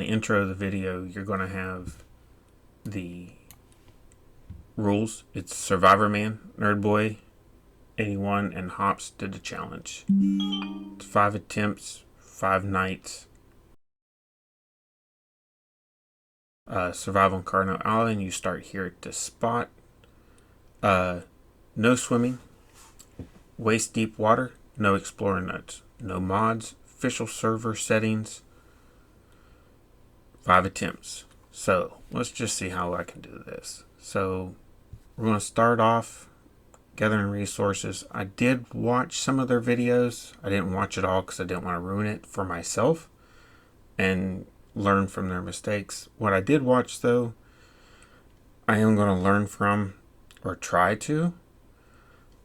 intro of the video, you're going to have the rules. It's Survivor Man, Nerd Boy, 81, and Hops did the challenge. It's 5 attempts, 5 nights. Survive on Carno Island. You start here at this spot. No swimming. Waist deep water. No explorer notes. No mods. Official server settings. 5 attempts. So let's just see how I can do this. So we're going to start off gathering resources. I did watch some of their videos. I didn't watch it all because I didn't want to ruin it for myself and learn from their mistakes. What I did watch though, I am going to learn from, or try to.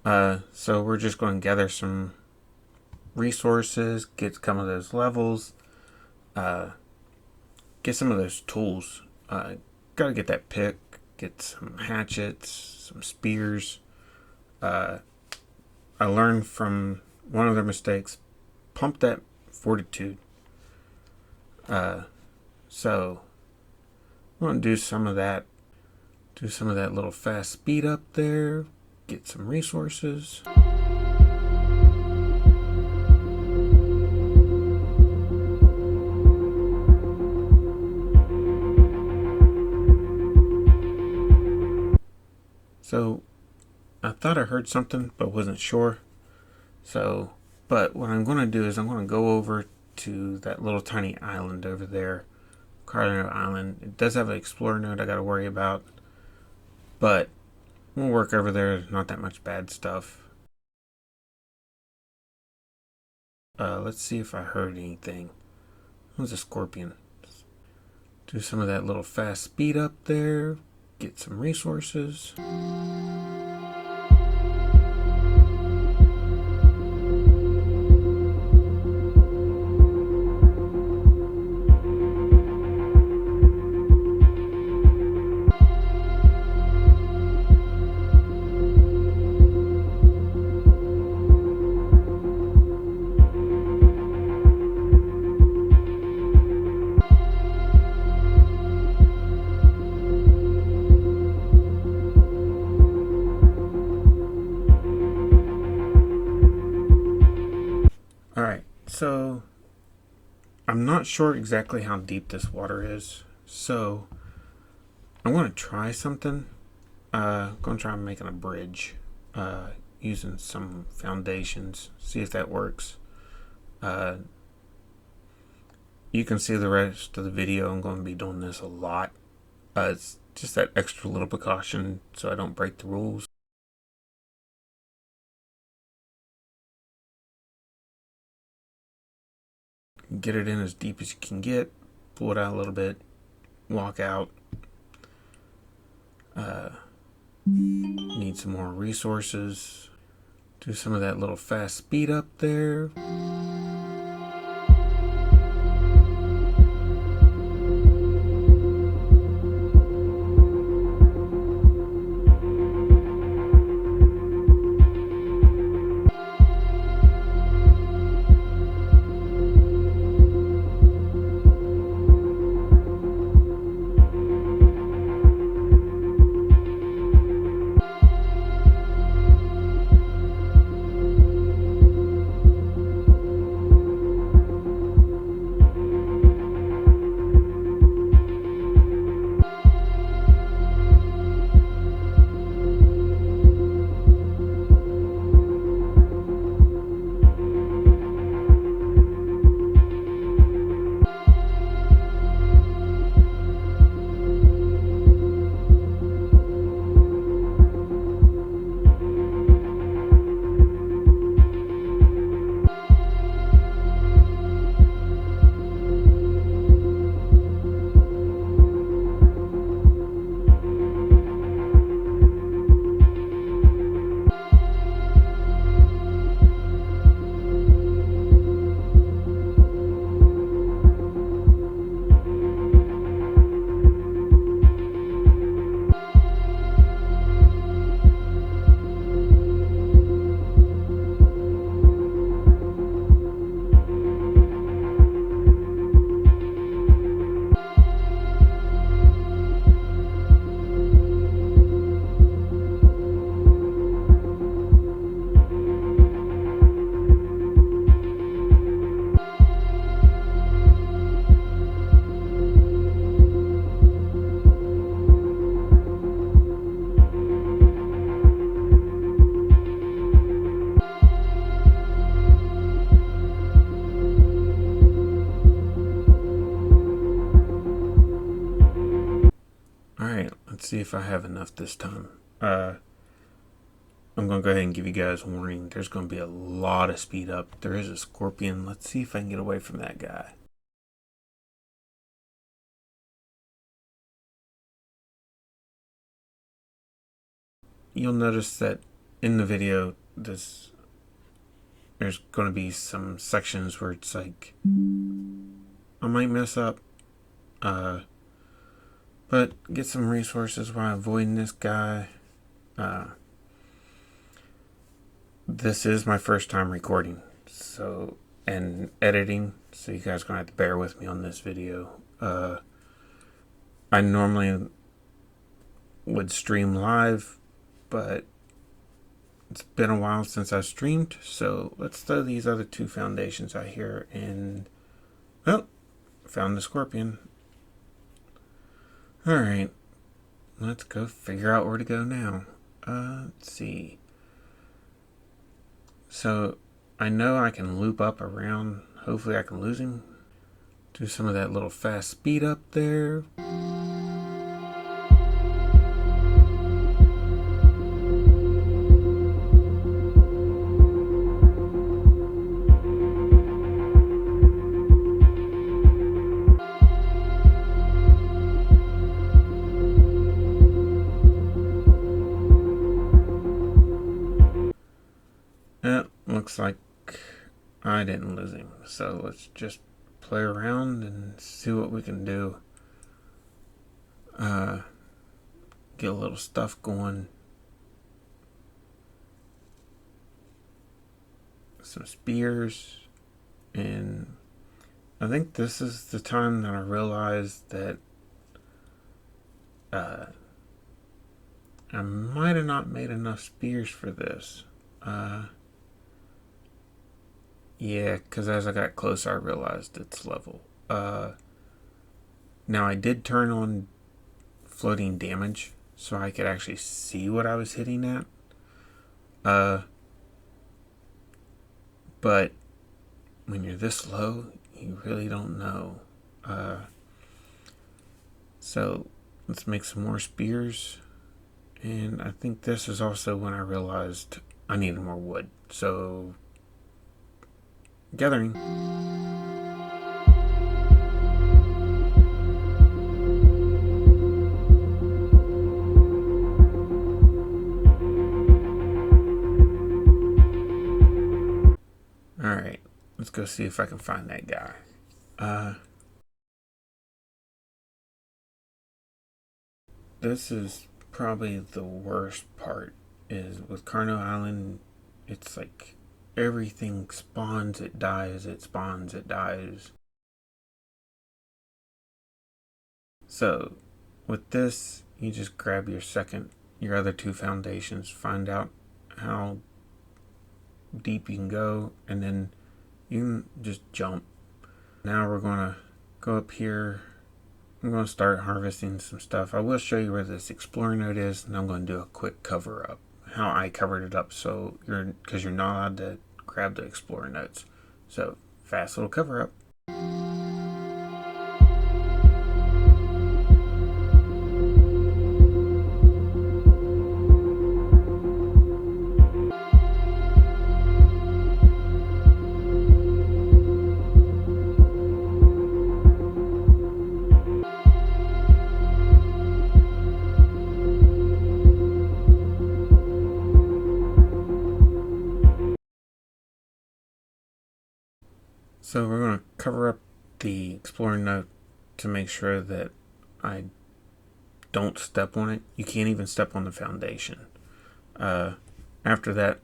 So we're just going to gather some resources, get some of those levels, get some of those tools. Got to get that pick, get some hatchets, some spears. I learned from one of their mistakes, pump that fortitude. So I'm going to do some of that. Do some of that little fast speed up there. Get some resources. So I thought I heard something, but wasn't sure. But what I'm going to do is I'm going to go over to that little tiny island over there, Carno Island. It does have an explorer node I got to worry about, but we'll work over there. Not that much bad stuff. Let's see if I heard anything. It was a scorpion. Do some of that little fast speed up there. Get some resources. Alright, so I'm not sure exactly how deep this water is, so I'm going to try something. I'm going to try making a bridge using some foundations, see if that works. You can see the rest of the video. I'm going to be doing this a lot. It's just that extra little precaution so I don't break the rules. Get it in as deep as you can get, pull it out a little bit, walk out. Need some more resources. Do some of that little fast speed up there. Let's see if I have enough this time. I'm going to go ahead and give you guys a warning. There's going to be a lot of speed up. There is a scorpion. Let's see if I can get away from that guy. You'll notice that in the video, there's going to be some sections where it's like, I might mess up. But get some resources while avoiding this guy. This is my first time recording, so, and editing, so you guys are gonna have to bear with me on this video. I normally would stream live, but it's been a while since I streamed, so let's throw these other two foundations out here and, well, found the scorpion. Alright, let's go figure out where to go now. Let's see. So, I know I can loop up around. Hopefully I can lose him. Do some of that little fast speed up there. Looks like I didn't lose him, so let's just play around and see what we can do. Get a little stuff going. Some spears, and I think this is the time that I realized that I might have not made enough spears for this. Yeah, because as I got closer, I realized its level. Now, I did turn on floating damage, so I could actually see what I was hitting at. But when you're this low, you really don't know. So, let's make some more spears. And I think this is also when I realized I needed more wood. So, gathering. Alright, let's go see if I can find that guy. This is probably the worst part, is with Carno Island, it's like everything spawns, it dies, it spawns, it dies. So with this, you just grab your other two foundations, find out how deep you can go, and then you can just jump. Now we're gonna go up here. I'm gonna start harvesting some stuff. I will show you where this explorer node is, and I'm gonna do a quick cover up. How I covered it up, so because you're not allowed to grab the explorer nodes. So fast little cover up. So we're going to cover up the explorer node to make sure that I don't step on it. You can't even step on the foundation. After that,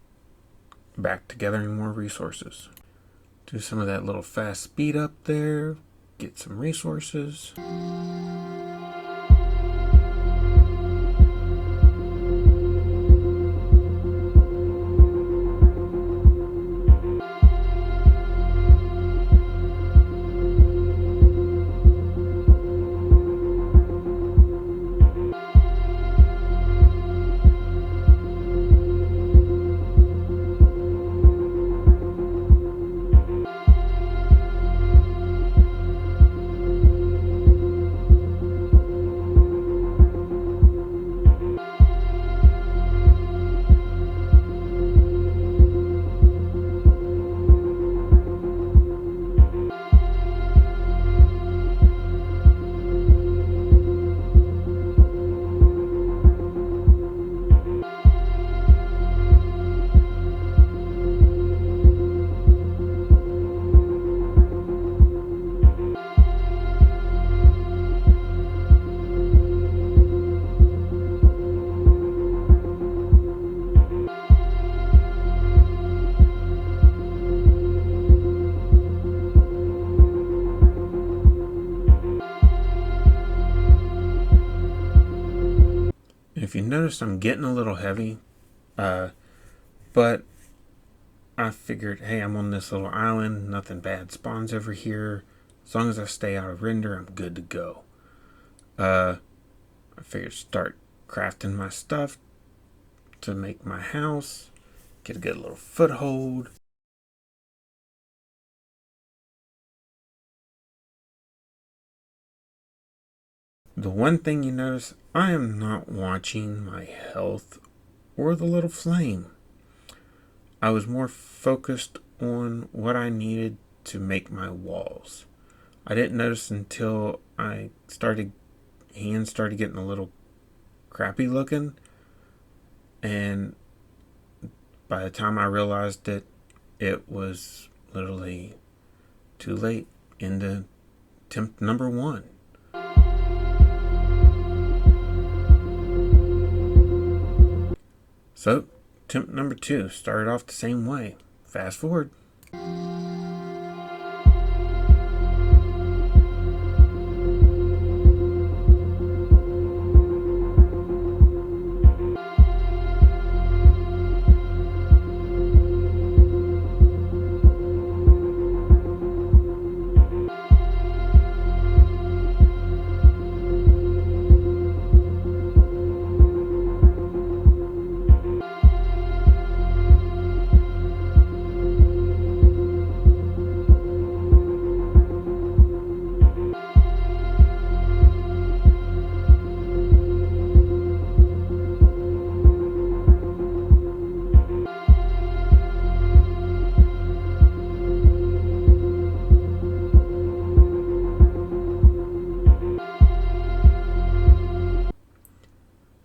back to gathering more resources. Do some of that little fast speed up there. Get some resources. if you notice, I'm getting a little heavy, but I figured, hey, I'm on this little island, nothing bad spawns over here. As long as I stay out of render, I'm good to go. I figured start crafting my stuff to make my house, get a good little foothold. The one thing you notice, I am not watching my health or the little flame. I was more focused on what I needed to make my walls. I didn't notice until hands started getting a little crappy looking, and by the time I realized it, it was literally too late into attempt number 1. So, attempt number 2 started off the same way. Fast forward.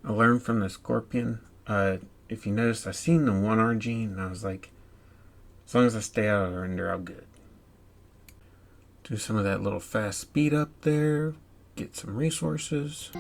I learned from the scorpion. If you notice, I seen the 1 RG and I was like, as long as I stay out of the render, I'm good. Do some of that little fast speed up there, get some resources.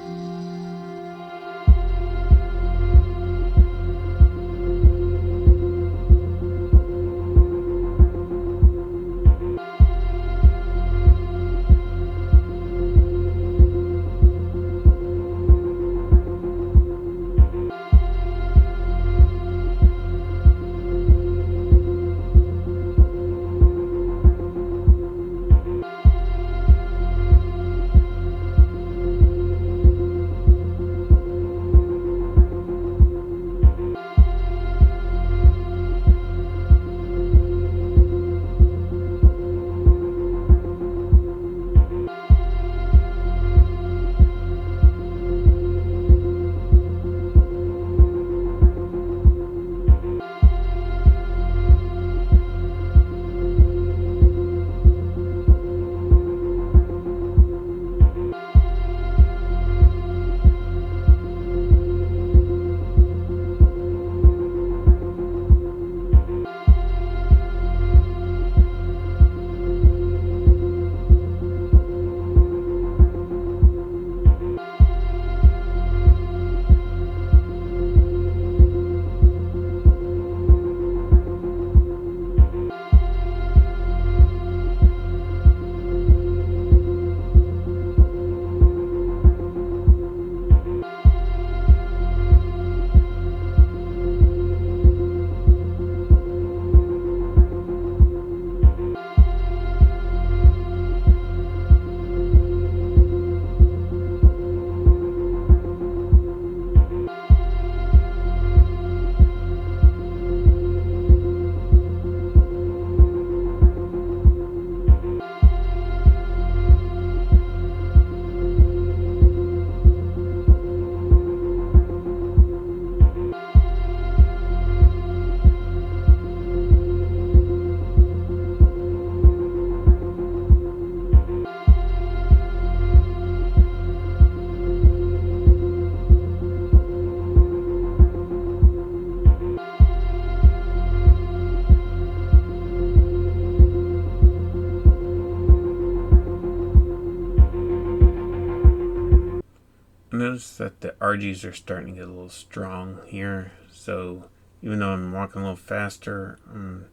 Notice that the RGs are starting to get a little strong here, so even though I'm walking a little faster, I'm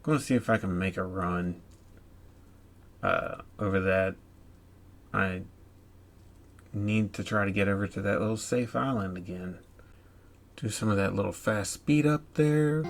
going to see if I can make a run over that. I need to try to get over to that little safe island again. Do some of that little fast speed up there.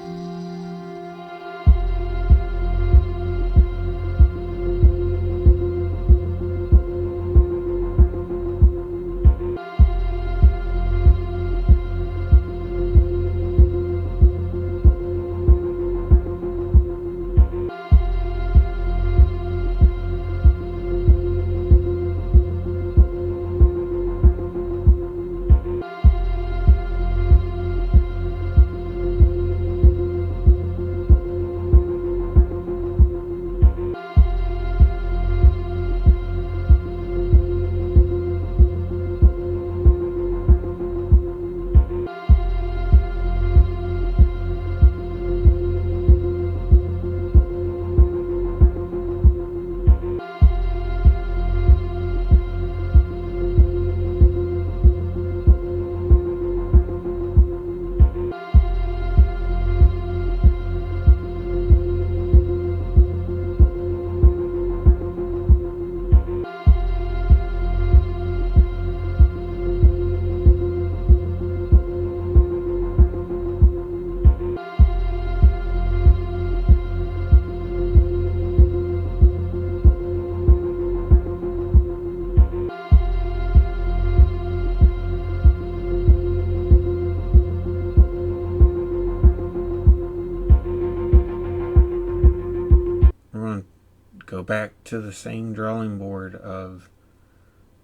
Go back to the same drawing board of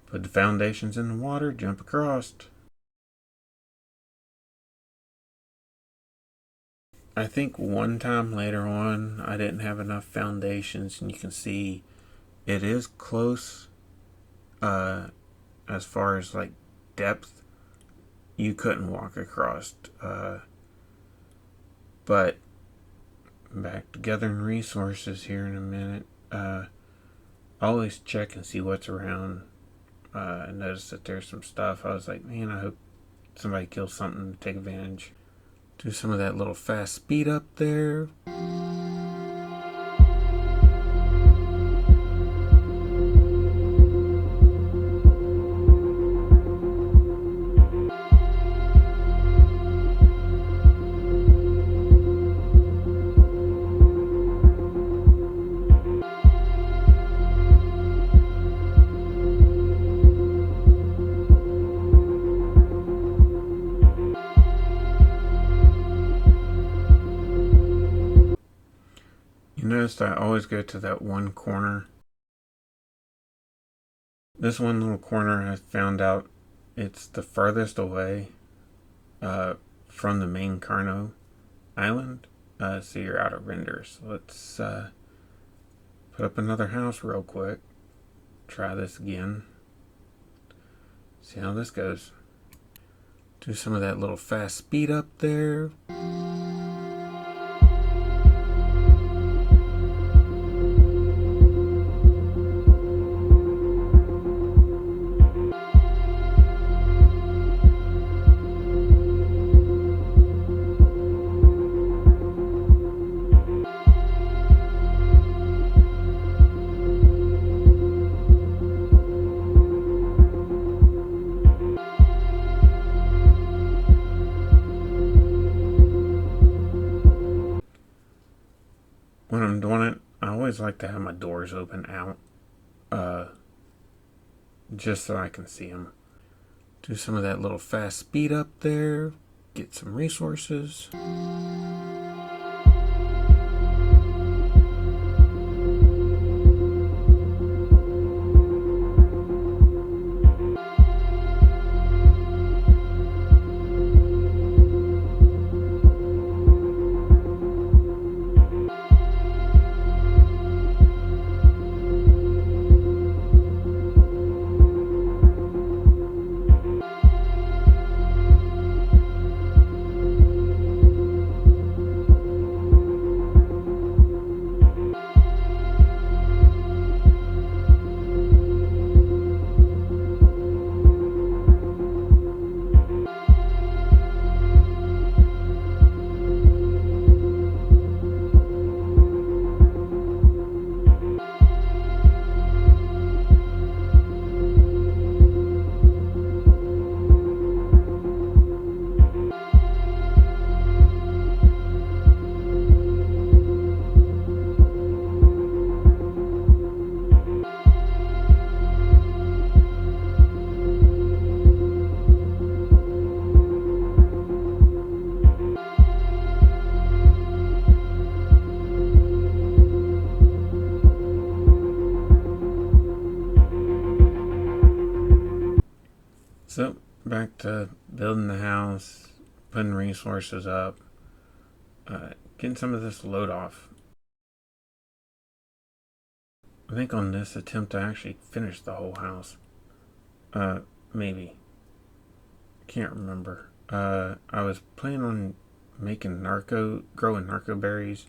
put the foundations in the water, jump across. I think one time later on I didn't have enough foundations, and you can see it is close as far as like depth. You couldn't walk across, but back to gathering resources here in a minute. Always check and see what's around. I noticed that there's some stuff. I was like, man, I hope somebody kills something to take advantage. Do some of that little fast speed up there. Noticed I always go to that one corner. This one little corner I found out it's the furthest away from the main Carno island, so you're out of renders. Let's put up another house real quick. Try this again. See how this goes. Do some of that little fast speed up there. When I'm doing it, I always like to have my doors open out, just so I can see them. Do some of that little fast speed up there, get some resources. So, back to building the house, putting resources up, getting some of this load off. I think on this attempt I actually finished the whole house. Maybe. Can't remember. I was planning on growing narco berries.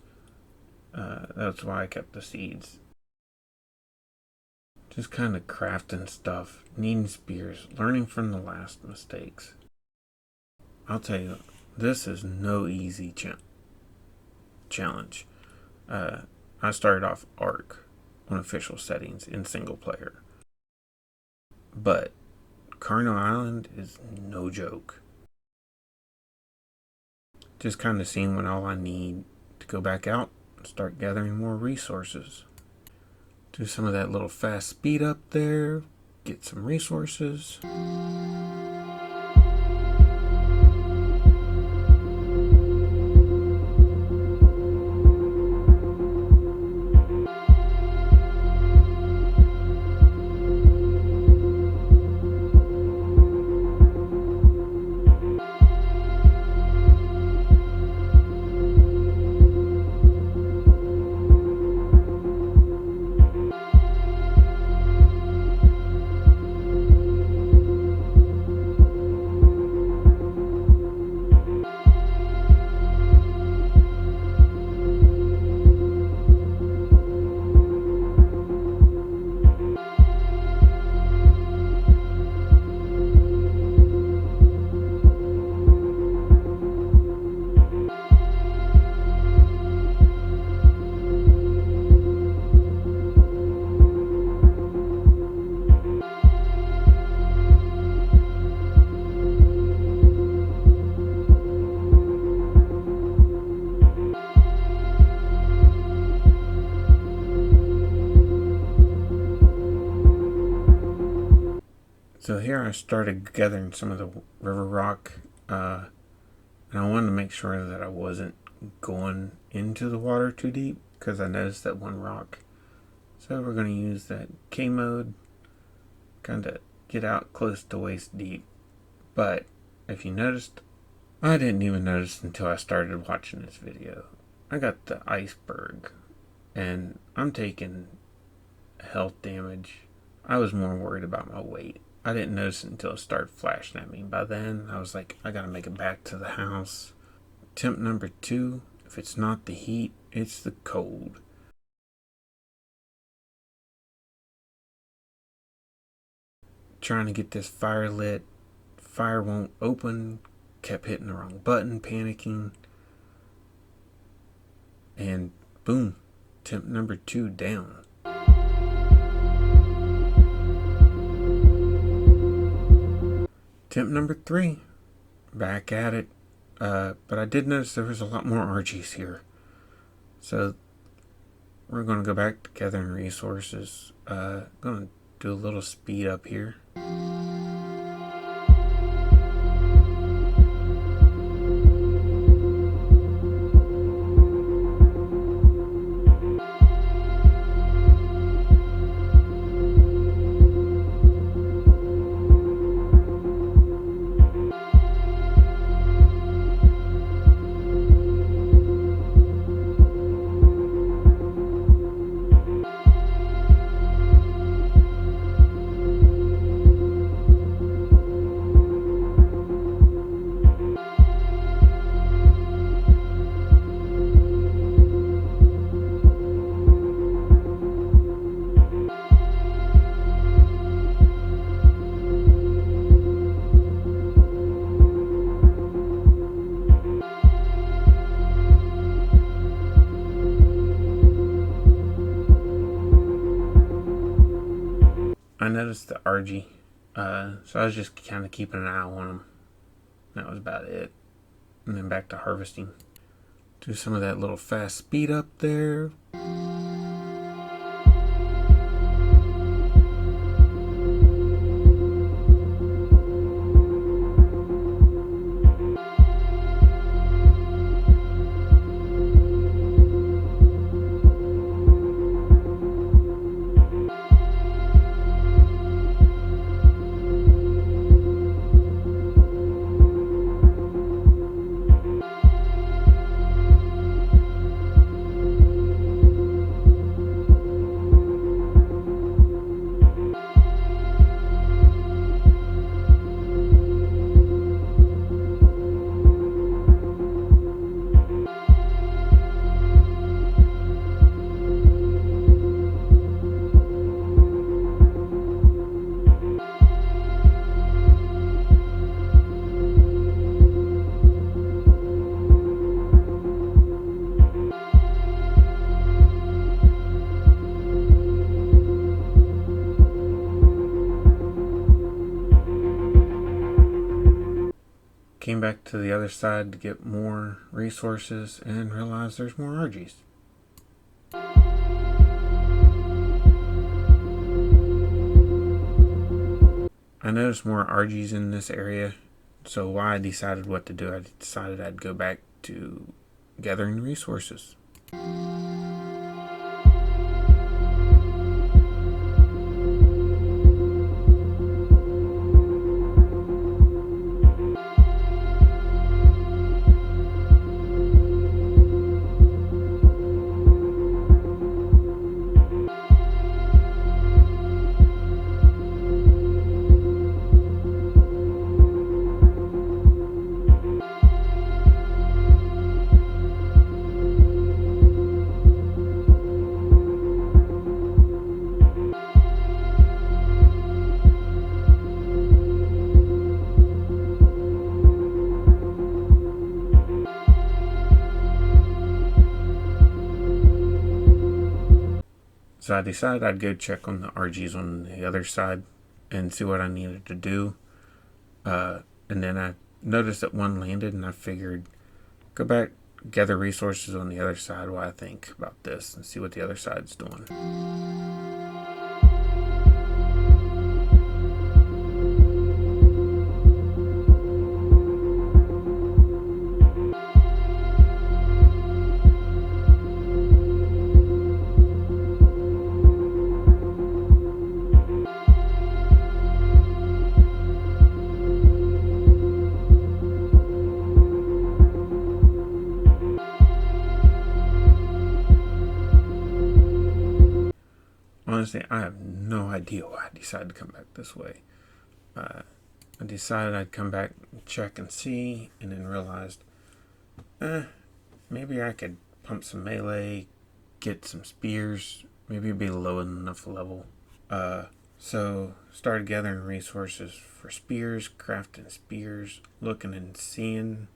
That's why I kept the seeds. Just kind of crafting stuff, needing spears, learning from the last mistakes. I'll tell you, this is no easy challenge. I started off Arc on official settings in single player. But Carno Island is no joke. Just kind of seeing what all I need to go back out and start gathering more resources. Do some of that little fast speed up there, get some resources. So here I started gathering some of the river rock, and I wanted to make sure that I wasn't going into the water too deep because I noticed that one rock. So we're going to use that K mode, kind of get out close to waist deep. But if you noticed, I didn't even notice until I started watching this video. I got the iceberg, and I'm taking health damage. I was more worried about my weight. I didn't notice it until it started flashing at me. By then, I was like, I gotta make it back to the house. Attempt number 2, if it's not the heat, it's the cold. Trying to get this fire lit. Fire won't open. Kept hitting the wrong button, panicking. And boom, attempt number 2 down. Attempt number 3, back at it, but I did notice there was a lot more RGs here, so we're going to go back to gathering resources. Going to do a little speed up here. I noticed the RG, so I was just kind of keeping an eye on them. That was about it. And then back to harvesting. Do some of that little fast speed up there. came back to the other side to get more resources and realized there's more RGs. I noticed more RGs in this area, so while I decided what to do, I decided I'd go back to gathering resources. So I decided I'd go check on the RGs on the other side and see what I needed to do. And then I noticed that one landed, and I figured go back, gather resources on the other side while I think about this and see what the other side's doing. Honestly, I have no idea why I decided to come back this way. I decided I'd come back and check and see, and then realized, maybe I could pump some melee, get some spears, maybe it'd be low enough level. So started gathering resources for spears, crafting spears, looking and seeing,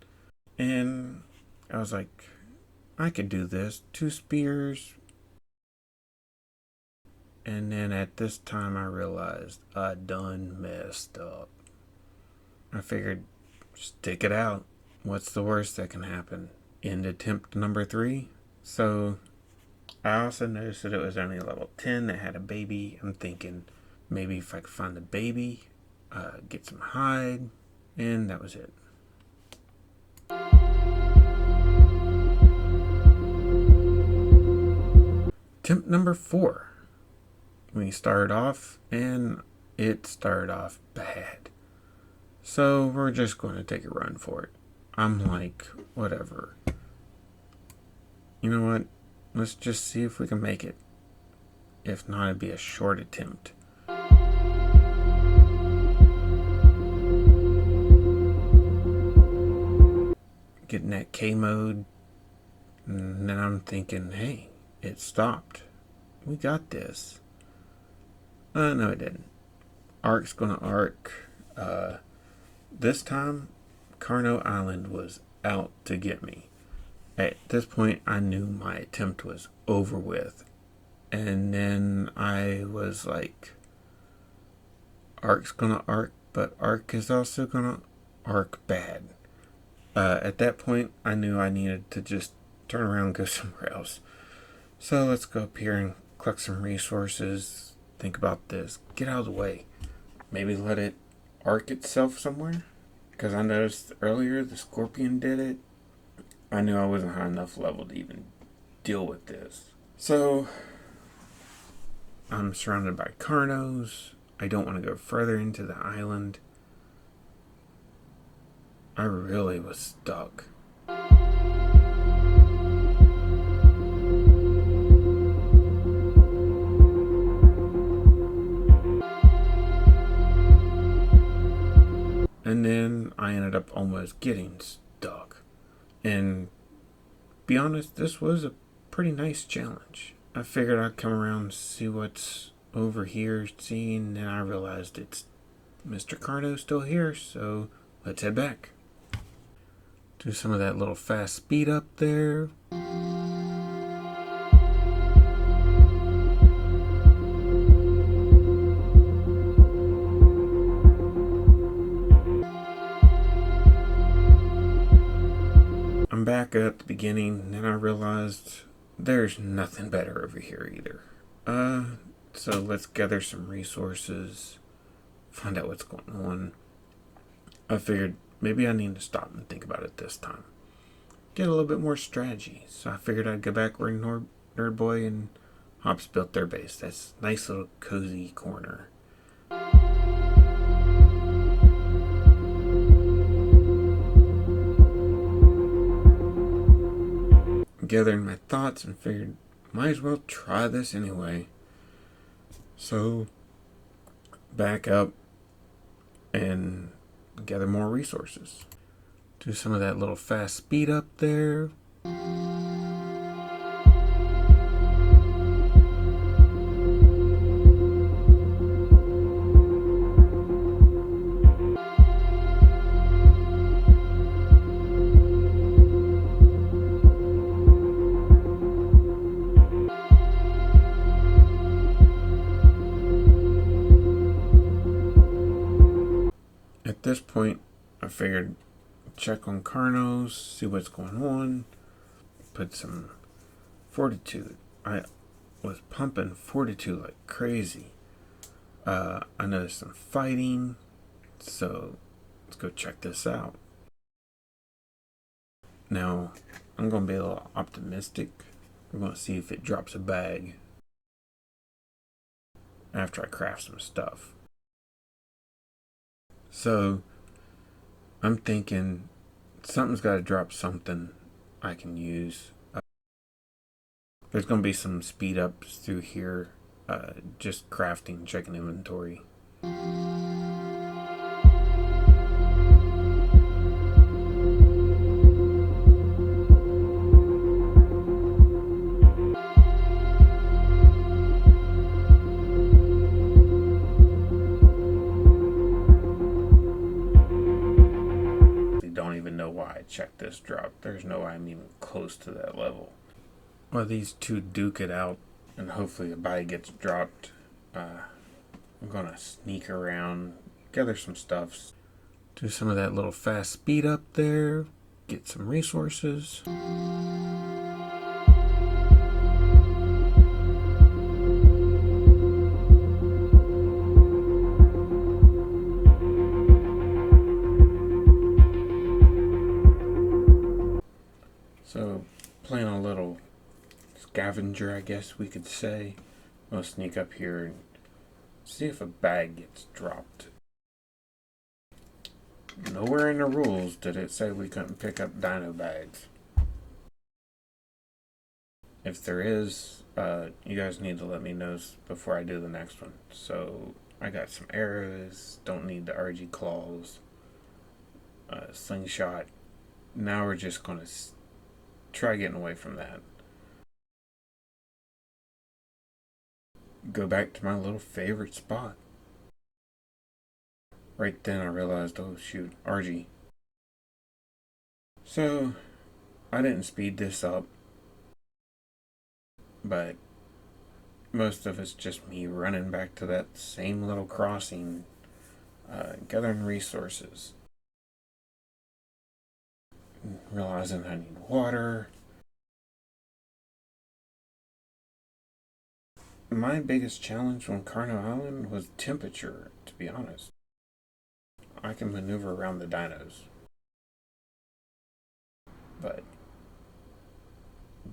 and I was like, I could do this. 2 spears. And then at this time I realized I done messed up. I figured, stick it out. What's the worst that can happen? End attempt number 3. So I also noticed that it was only level 10 that had a baby. I'm thinking maybe if I could find the baby, get some hide, and that was it. Attempt number 4. We started off, and it started off bad. So we're just going to take a run for it. I'm like, whatever. You know what? Let's just see if we can make it. If not, it'd be a short attempt. Getting that K mode, and then I'm thinking, hey, it stopped. We got this. No, it didn't. Arc's gonna arc. This time, Carno Island was out to get me. At this point, I knew my attempt was over with. And then I was like, Arc's gonna arc, but Arc is also gonna arc bad. At that point, I knew I needed to just turn around and go somewhere else. So let's go up here and collect some resources. Think about this. Get out of the way. Maybe let it arc itself somewhere. Because I noticed earlier the scorpion did it. I knew I wasn't high enough level to even deal with this. So I'm surrounded by Carnos. I don't want to go further into the island. I really was stuck. And then I ended up almost getting stuck. And be honest, this was a pretty nice challenge. I figured I'd come around and see what's over here, seeing, and I realized it's Mr. Carno still here, so let's head back. Do some of that little fast speed up there. back at the beginning, and then I realized there's nothing better over here either. So let's gather some resources, find out what's going on. I figured maybe I need to stop and think about it this time. Get a little bit more strategy. So I figured I'd go back where Nerd Boy and Hops built their base. That's a nice little cozy corner. Gathering my thoughts and figured might as well try this anyway. So back up and gather more resources. Do some of that little fast speed up there. At this point, I figured check on Carnos, see what's going on, put some fortitude. I was pumping fortitude like crazy. I noticed some fighting, so let's go check this out. Now, I'm going to be a little optimistic. We're going to see if it drops a bag after I craft some stuff. So, I'm thinking something's got to drop something I can use. There's going to be some speed ups through here, just crafting, checking inventory. Don't even know why I checked this drop. There's no way I'm even close to that level. While these two duke it out and hopefully a body gets dropped, I'm gonna sneak around, gather some stuff, do some of that little fast speed up there, get some resources. So, playing a little scavenger, I guess we could say. I'll sneak up here and see if a bag gets dropped. Nowhere in the rules did it say we couldn't pick up dino bags. If there is, you guys need to let me know before I do the next one. So, I got some arrows, don't need the RG claws, slingshot. Now we're just going to try getting away from that. Go back to my little favorite spot. Right then I realized, oh shoot, RG. So, I didn't speed this up, but most of it's just me running back to that same little crossing, gathering resources. Realizing I need water. My biggest challenge on Carno Island was temperature, to be honest. I can maneuver around the dinos, but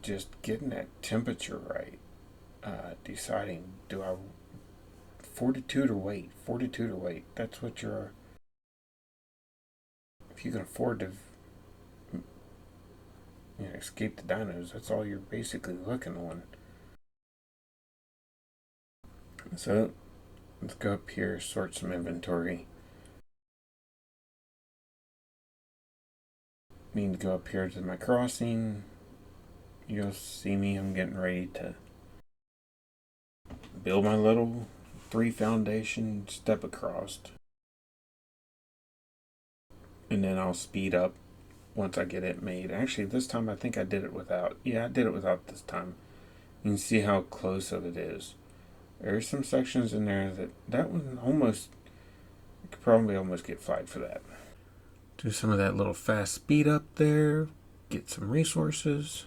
just getting that temperature right, deciding do I fortitude or weight? Fortitude or weight? That's what you're. If you can afford to escape the dinos, that's all you're basically looking on. So let's go up here, sort some inventory. Need to go up here to my crossing. You'll see me, I'm getting ready to build my little 3 foundation step across. And then I'll speed up once I get it made. Actually, this time I think I did it without. Yeah, I did it without this time. You can see how close of it is. There's some sections in there that one almost, you could probably almost get flagged for that. Do some of that little fast speed up there. get some resources.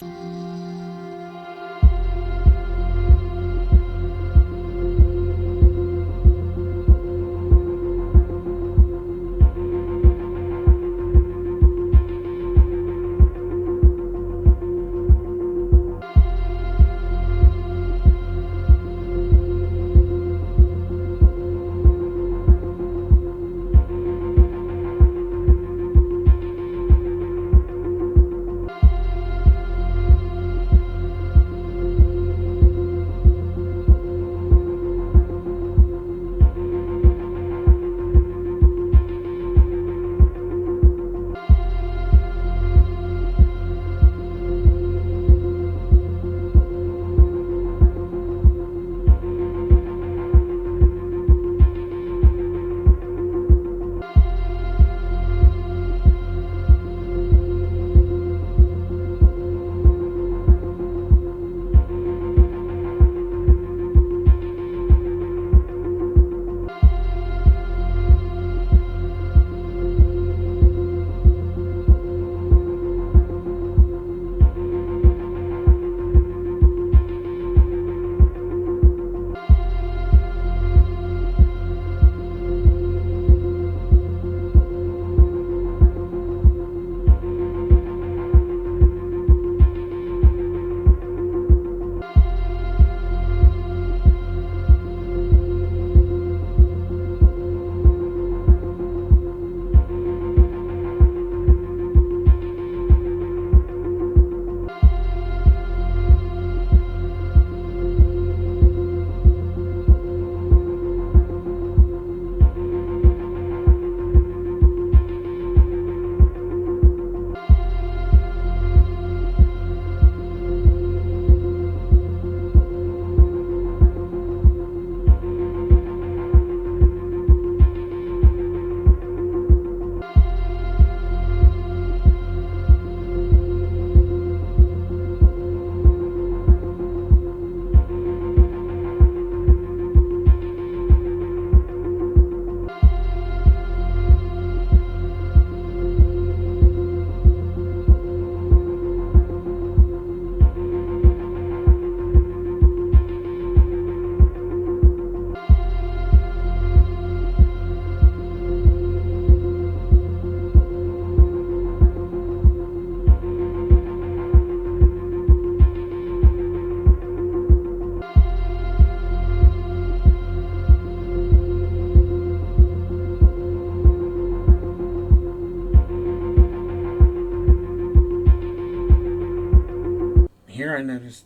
Here I noticed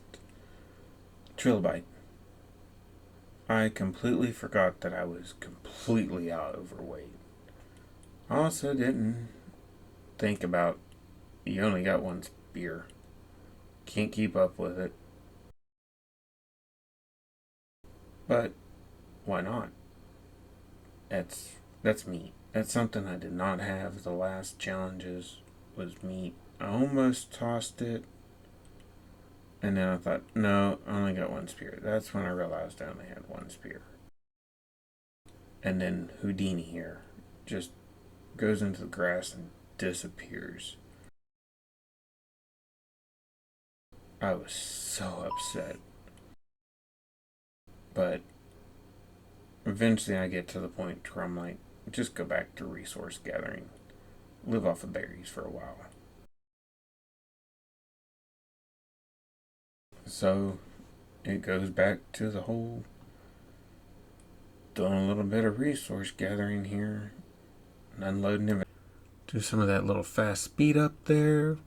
trilobite. I completely forgot that I was completely out overweight. I also didn't think about you only got one spear. Can't keep up with it. But why not? That's meat. That's something I did not have the last challenges was meat. I almost tossed it, and then I thought, no, I only got one spear. That's when I realized I only had one spear. And then Houdini here just goes into the grass and disappears. I was so upset. But eventually I get to the point where I'm like, just go back to resource gathering. Live off of berries for a while. So it goes back to the whole doing a little bit of resource gathering here and unloading everything. Do some of that little fast speed up there.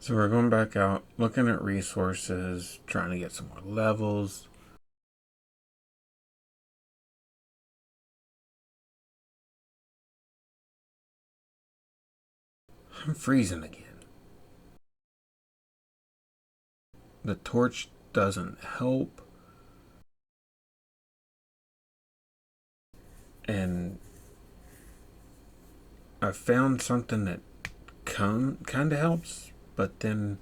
So we're going back out, looking at resources, trying to get some more levels. I'm freezing again. The torch doesn't help. And I found something that kind of helps, but then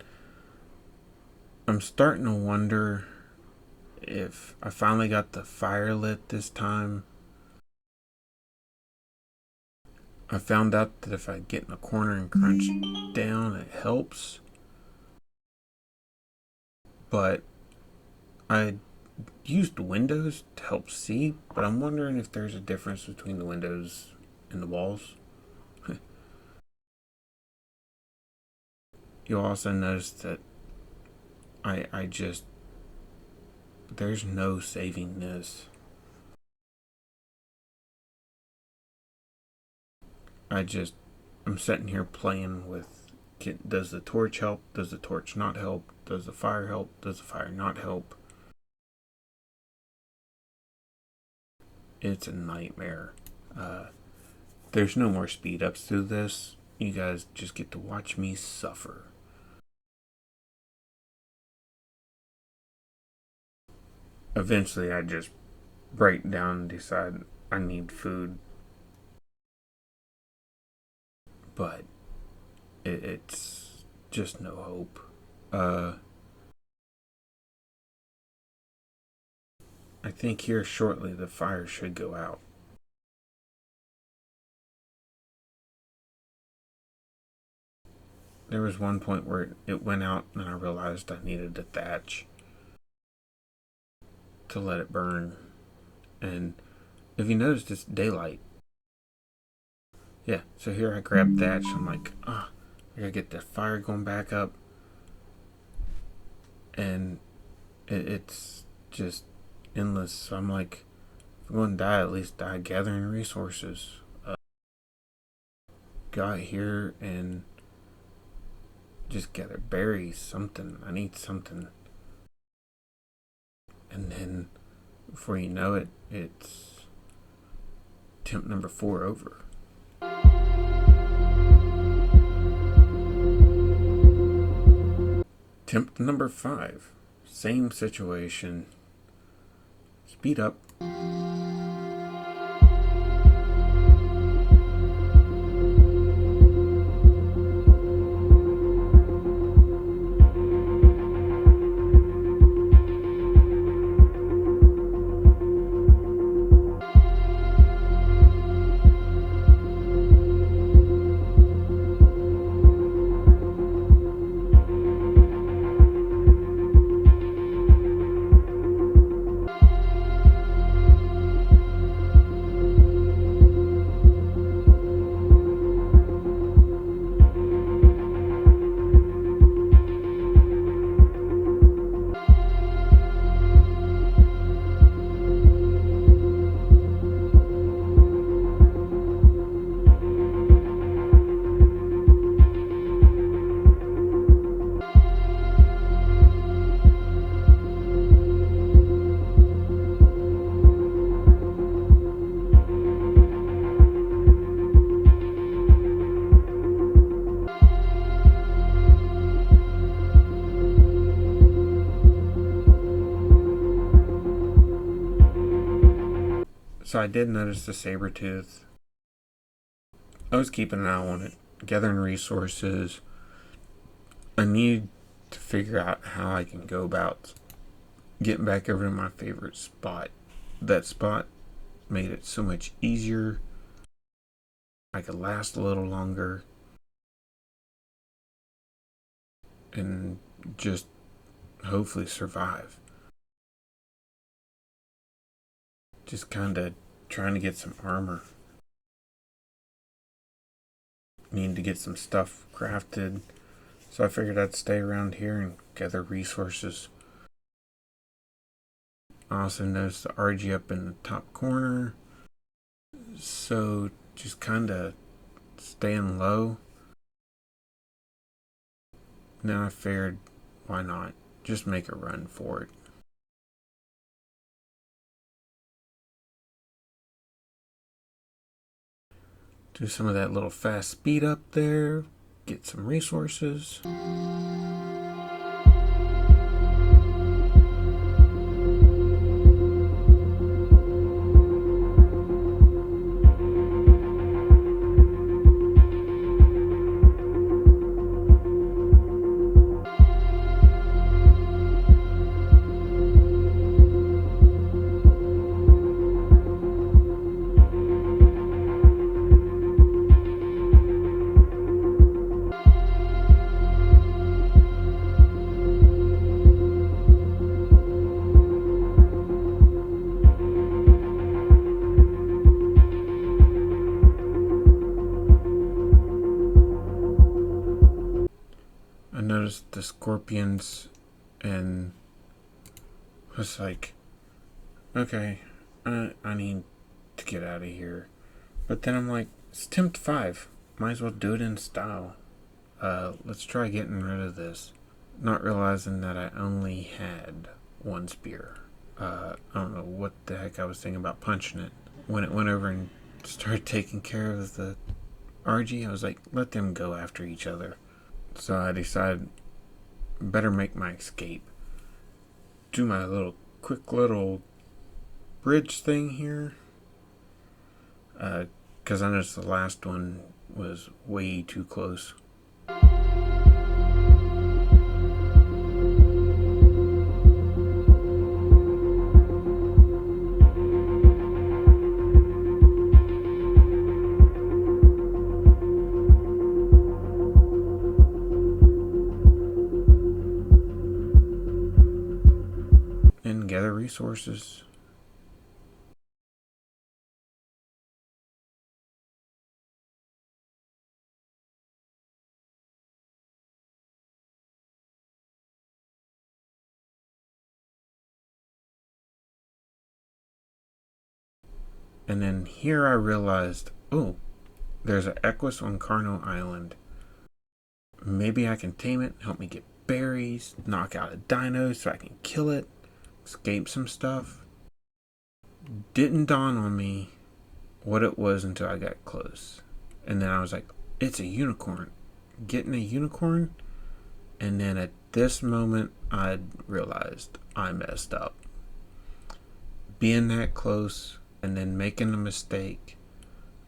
I'm starting to wonder if I finally got the fire lit this time. I found out that if I get in a corner and crunch down, it helps. But I used windows to help see, but I'm wondering if there's a difference between the windows and the walls. You'll also notice that I just, there's no saving this. I'm sitting here playing with, does the torch help? Does the torch not help? Does the fire help? Does the fire not help? It's a nightmare. There's no more speed ups through this. You guys just get to watch me suffer. Eventually, I just break down and decide I need food. But it's just no hope. I think here shortly the fire should go out. There was one point where it went out and I realized I needed a thatch to let it burn. And if you noticed, it's daylight. Yeah, so here I grabbed thatch. I'm like, I gotta get the fire going back up. And it's just endless. So I'm like, if I'm going to die, at least die gathering resources. Got here and just gather berries, something. I need something. And then before you know it, it's attempt number 4 over. Attempt number 5. Same situation. Speed up. So I did notice the saber tooth. I was keeping an eye on it, gathering resources. I need to figure out how I can go about getting back over to my favorite spot. That spot made it so much easier. I could last a little longer. And just hopefully survive. Just kind of trying to get some armor. Need to get some stuff crafted. So I figured I'd stay around here and gather resources. I also noticed the RG up in the top corner. So just kind of staying low. And then I figured, why not? Just make a run for it. Do some of that little fast speed up there. Get some resources. I noticed the scorpions and was like, okay, I need to get out of here. But then I'm like, it's Tempt 5. Might as well do it in style. Let's try getting rid of this. Not realizing that I only had one spear. I don't know what the heck I was thinking about punching it. When it went over and started taking care of the RG, I was like, let them go after each other. So I decided, better make my escape. Do my quick little bridge thing here. Because I noticed the last one was way too close. And gather resources. And then here I realized, oh, there's an Equus on Carno Island. Maybe I can tame it, help me get berries, knock out a dino so I can kill it, escape some stuff. Didn't dawn on me what it was until I got close. And then I was like, it's a unicorn. Getting a unicorn? And then at this moment, I realized I messed up. Being that close and then making a mistake,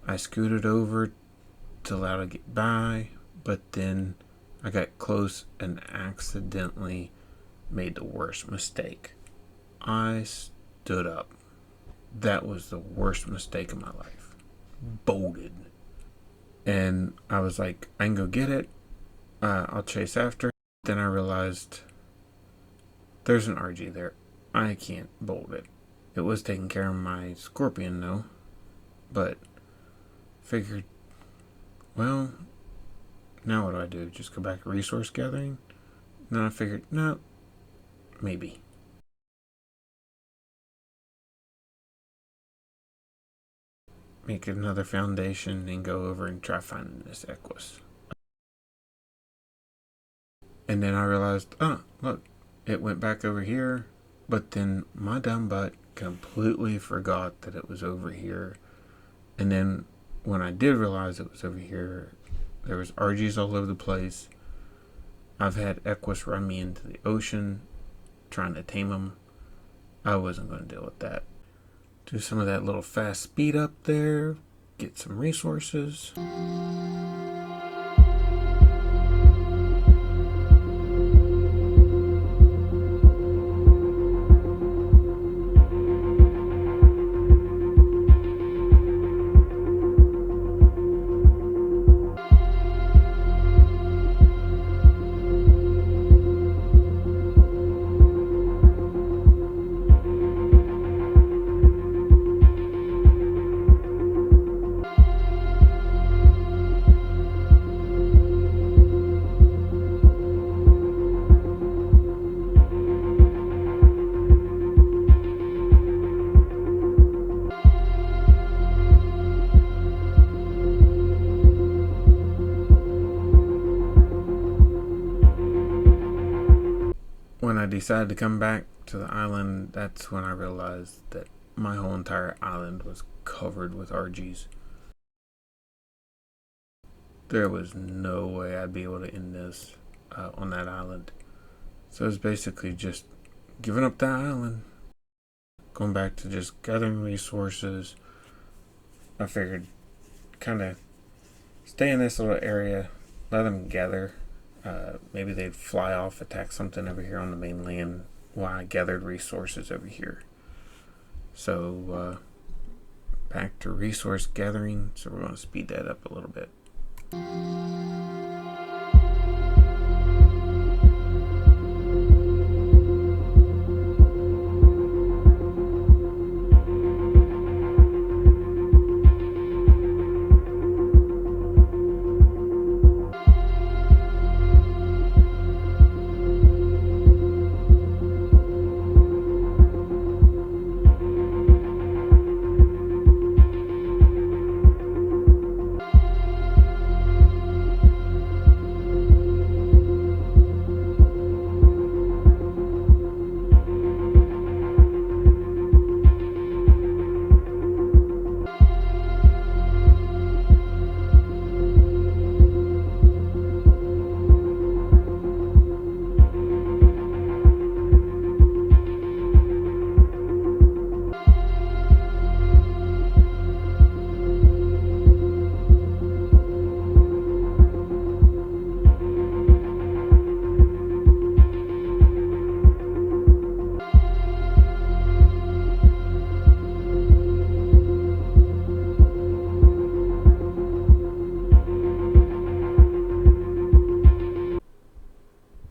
I scooted over to allow to get by, but then I got close and accidentally made the worst mistake. I stood up. That was the worst mistake of my life. Bolted. And I was like, I can go get it. I'll chase after. Then I realized there's an RG there. I can't bolt it. It was taking care of my scorpion though. But figured, well, now what do? Just go back to resource gathering? And then I figured, no, maybe. Make another foundation and go over and try finding this Equus. And then I realized, oh, look, it went back over here. But then my dumb butt completely forgot that it was over here. And then when I did realize it was over here, there was RGs all over the place. I've had Equus run me into the ocean trying to tame them. I wasn't going to deal with that. Do some of that little fast speed up there. Get some resources. decided to come back to the island, that's when I realized that my whole entire island was covered with RGs. There was no way I'd be able to end this on that island. So it was basically just giving up that island, going back to just gathering resources. I figured kind of stay in this little area, let them gather. Maybe they'd fly off, attack something over here on the mainland while I gathered resources over here. So back to resource gathering. So we're going to speed that up a little bit.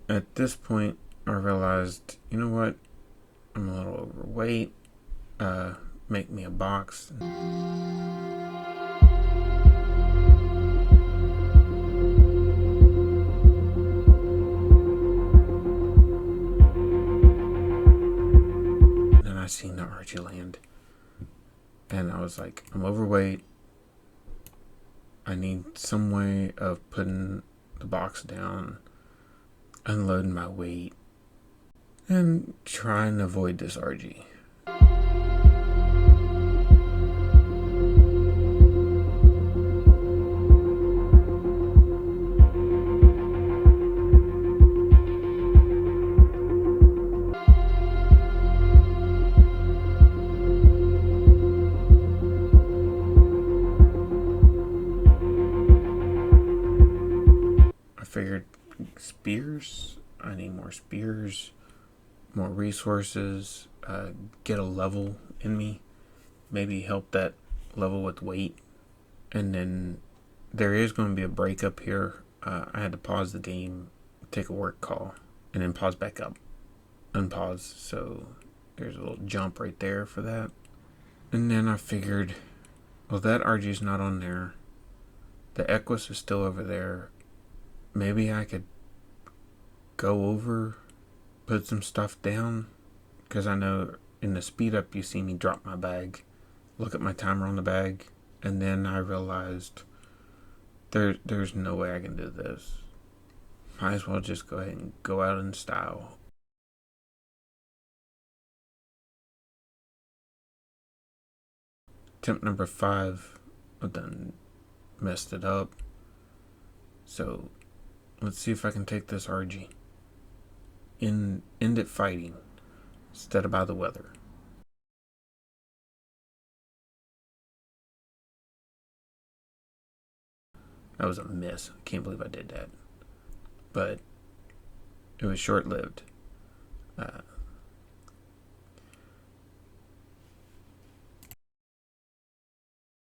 At this point, I realized, you know what? I'm a little overweight. Make me a box. And then I seen the Archie land. And I was like, I'm overweight. I need some way of putting the box down, unloading my weight, and trying to avoid this RG. I figured spears, I need more spears, more resources, get a level in me, maybe help that level with weight. And then there is going to be a break up here. I had to pause the game, take a work call, and then pause back up, unpause. So there's a little jump right there for that. And then I figured, well, that RG's not on there. The Equus is still over there. Maybe I could go over, put some stuff down, because I know in the speed up you see me drop my bag, look at my timer on the bag, and then I realized there's no way I can do this. Might as well just go ahead and go out in style. Attempt number 5, I've done messed it up. So let's see if I can take this RG. End it fighting instead of by the weather. That was a miss. I can't believe I did that. But it was short-lived.